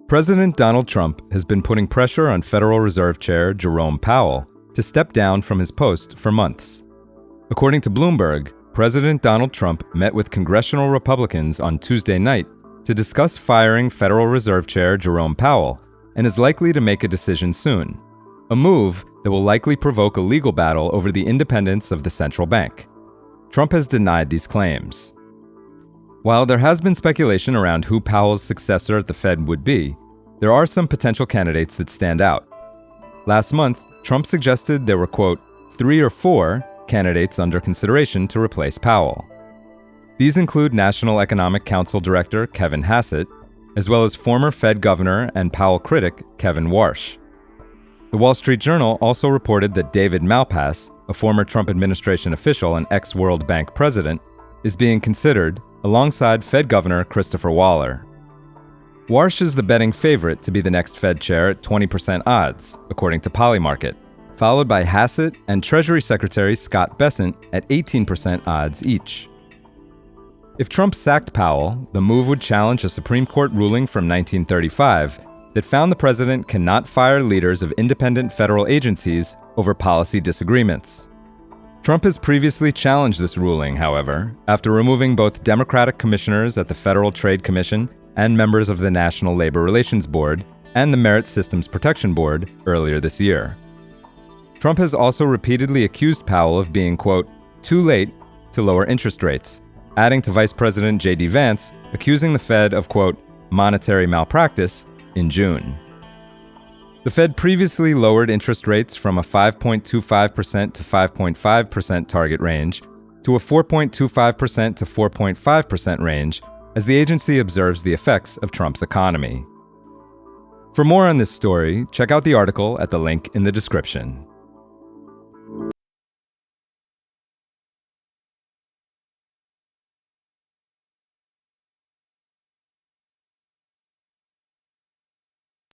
President Donald Trump has been putting pressure on Federal Reserve Chair Jerome Powell to step down from his post for months. According to Bloomberg, President Donald Trump met with congressional Republicans on Tuesday night to discuss firing Federal Reserve Chair Jerome Powell and is likely to make a decision soon, a move that will likely provoke a legal battle over the independence of the central bank. Trump has denied these claims. While there has been speculation around who Powell's successor at the Fed would be, there are some potential candidates that stand out. Last month, Trump suggested there were, quote, 3 or 4 candidates under consideration to replace Powell. These include National Economic Council Director Kevin Hassett, as well as former Fed Governor and Powell critic Kevin Warsh. The Wall Street Journal also reported that David Malpass, a former Trump administration official and ex-World Bank president, is being considered alongside Fed Governor Christopher Waller. Warsh is the betting favorite to be the next Fed chair at 20% odds, according to Polymarket, followed by Hassett and Treasury Secretary Scott Bessent at 18% odds each. If Trump sacked Powell, the move would challenge a Supreme Court ruling from 1935 that found the president cannot fire leaders of independent federal agencies over policy disagreements. Trump has previously challenged this ruling, however, after removing both Democratic commissioners at the Federal Trade Commission and members of the National Labor Relations Board and the Merit Systems Protection Board earlier this year. Trump has also repeatedly accused Powell of being, quote, too late to lower interest rates, adding to Vice President J.D. Vance accusing the Fed of, quote, monetary malpractice in June. The Fed previously lowered interest rates from a 5.25% to 5.5% target range to a 4.25% to 4.5% range as the agency observes the effects of Trump's economy. For more on this story, check out the article at the link in the description.